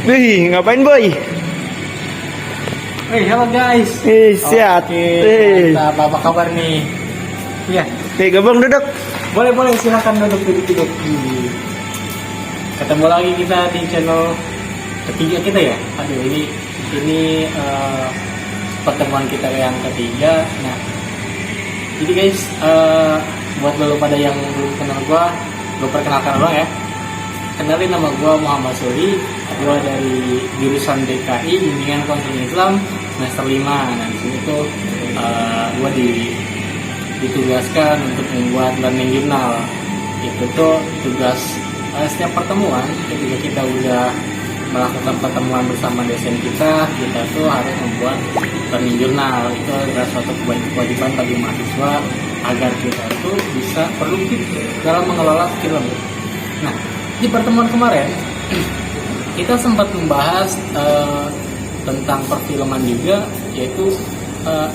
Wih, ngapain boy? Halo guys. Siap. Mantap, apa kabar nih? Iya. Gabung duduk. Boleh silakan duduk. Ketemu lagi kita di channel ketiga kita ya. Aduh ini pertemuan kita yang ketiga. Nah, jadi guys, buat lo pada yang belum kenal gue perkenalkan dulu ya. Kenalin, nama gue Muhammad Suri, gue dari jurusan DKI Bimbingan Konseling Islam semester 5. Nah di sini tuh gue ditugaskan untuk membuat learning journal. Itu tuh tugas setiap pertemuan ketika kita udah melakukan pertemuan bersama dosen kita tuh harus membuat learning journal. Itu adalah suatu kewajiban bagi mahasiswa agar kita tuh bisa produktif dalam mengelola film. Nah, di pertemuan kemarin kita sempat membahas tentang perfilman juga, yaitu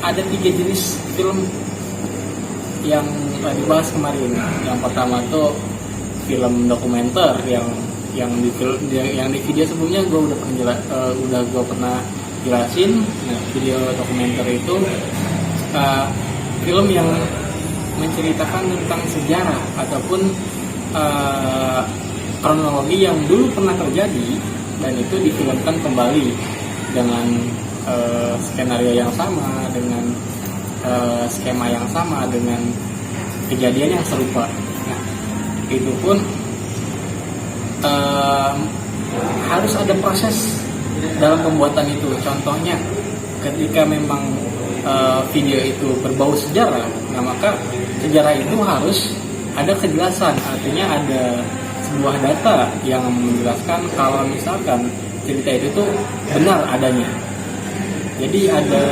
ada 3 jenis film yang dibahas kemarin. Yang pertama tuh film dokumenter yang di video sebelumnya gue udah pernah jelasin. Nah, video dokumenter itu film yang menceritakan tentang sejarah ataupun kronologi yang dulu pernah terjadi dan itu difilmkan kembali dengan skenario yang sama, dengan skema yang sama, dengan kejadian yang serupa. Nah, itu pun harus ada proses dalam pembuatan itu. Contohnya, ketika memang video itu berbau sejarah, nah maka sejarah itu harus ada kejelasan, artinya ada sebuah data yang menjelaskan kalau misalkan cerita itu tuh benar adanya. Jadi ada,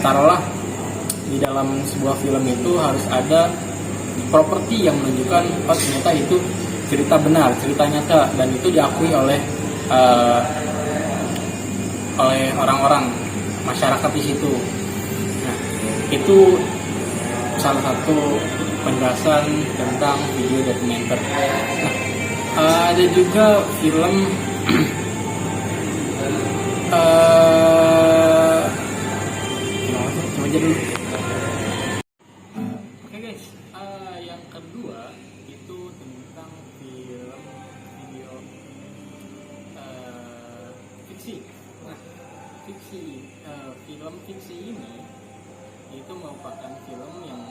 taruhlah di dalam sebuah film itu harus ada properti yang menunjukkan oh ternyata itu cerita benar, cerita nyata, dan itu diakui oleh orang-orang masyarakat di situ. Nah, itu salah satu penjelasan tentang video dokumenter. Nah, ada juga film coba aja dulu. Oke guys, yang kedua itu tentang video fiksi. Nah, film fiksi ini itu merupakan film yang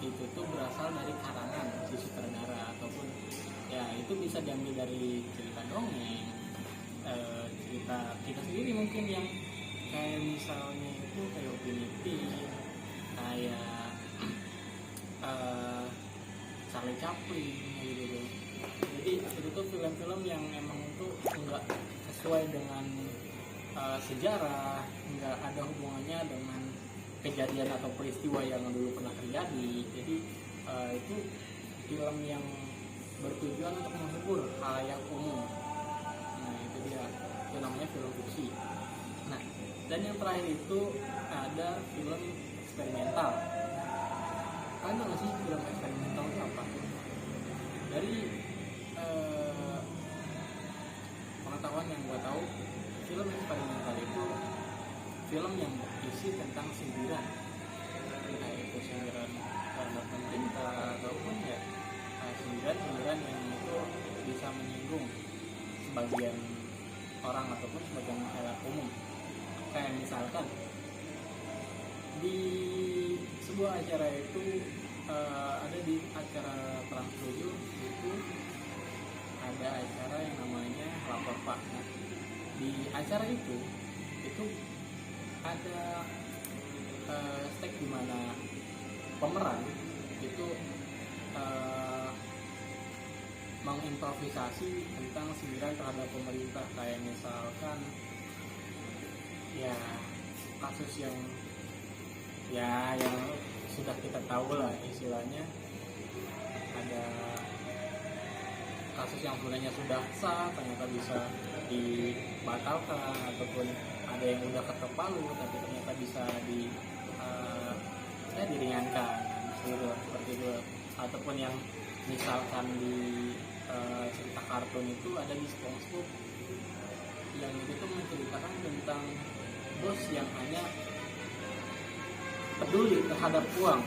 itu tuh berasal dari karangan si sutradara, ataupun ya itu bisa diambil dari cerita dongeng, cerita kita sendiri mungkin, yang kayak misalnya itu kayak Upin Ipin, kayak Charlie Chaplin gitu. Jadi itu tuh film-film yang emang itu enggak sesuai dengan sejarah, enggak ada hubungannya dengan kejadian atau peristiwa yang dulu pernah terjadi. Jadi itu film yang bertujuan untuk menghibur halayak umum. Nah itu dia, itu namanya film fiksi. Nah, dan yang terakhir itu ada film eksperimental. Kalian tahu nggak sih film eksperimental itu apa? Dari pengetahuan yang gue tahu, film eksperimental itu film yang berisi tentang sindiran, entah itu sindiran terhadap pemerintah ataupun ya sindiran yang itu bisa menyinggung sebagian orang ataupun sebagian masyarakat umum. Kayak misalkan di sebuah acara itu ada di acara Trans 7 itu ada acara yang namanya Lapor Pak. Nah, di acara itu ada stek di mana pemeran itu mengimprovisasi tentang sindiran terhadap pemerintah. Kayak misalkan ya kasus yang sudah kita tahu lah, istilahnya ada kasus yang sebenarnya sudah sah ternyata bisa dibatalkan, ataupun ada yang udah ketok palu tapi ternyata bisa diringankan seperti itu. Ataupun yang misalkan di cerita kartun itu ada di SpongeBob yang itu tuh menceritakan tentang bos yang hanya peduli terhadap uang,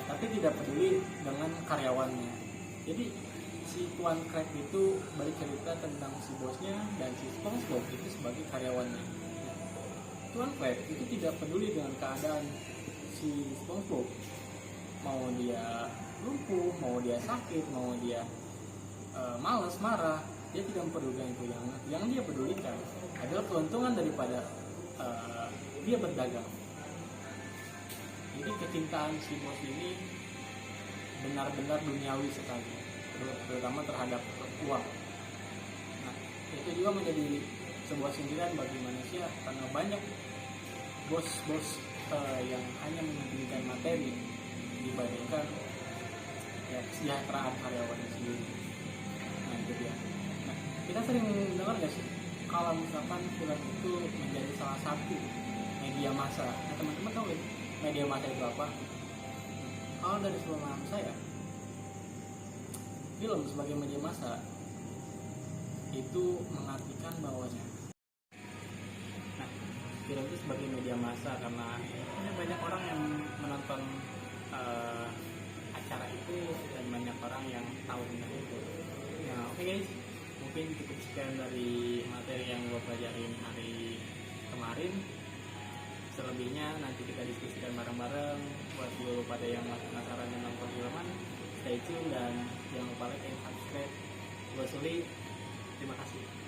tapi tidak peduli dengan karyawannya. Jadi si Tuan Crab itu bercerita tentang si bosnya dan si SpongeBob itu sebagai karyawannya. Tuan Crab itu tidak peduli dengan keadaan si SpongeBob, mau dia lumpuh, mau dia sakit, mau dia malas, marah, dia tidak mempedulikan itu. Yang dia pedulikan adalah keuntungan daripada dia berdagang. Jadi kecintaan si bos ini benar-benar duniawi sekali, terutama terhadap uang. Nah, itu juga menjadi sebuah sindiran bagi manusia karena banyak bos-bos yang hanya mementingkan materi dibandingkan ya, kesejahteraan karyawannya sendiri. Nah itu dia. Nah, kita sering dengar nggak sih kalau misalkan film itu menjadi salah satu media massa. Nah teman-teman tahu ya media massa itu apa? Kalau dari pemahaman saya, film sebagai media massa itu mengartikan bahwanya film itu sebagai media massa karena banyak orang yang menonton acara itu dan banyak orang yang tahu tentang itu. Nah oke guys, mungkin cukup sekian dari materi yang gue pelajarin hari kemarin. Selebihnya nanti kita diskusikan bareng-bareng. Buat dulu pada yang masih penasaran dengan perfilman, stay tune dan jangan lupa like dan subscribe. Gue Suli, terima kasih.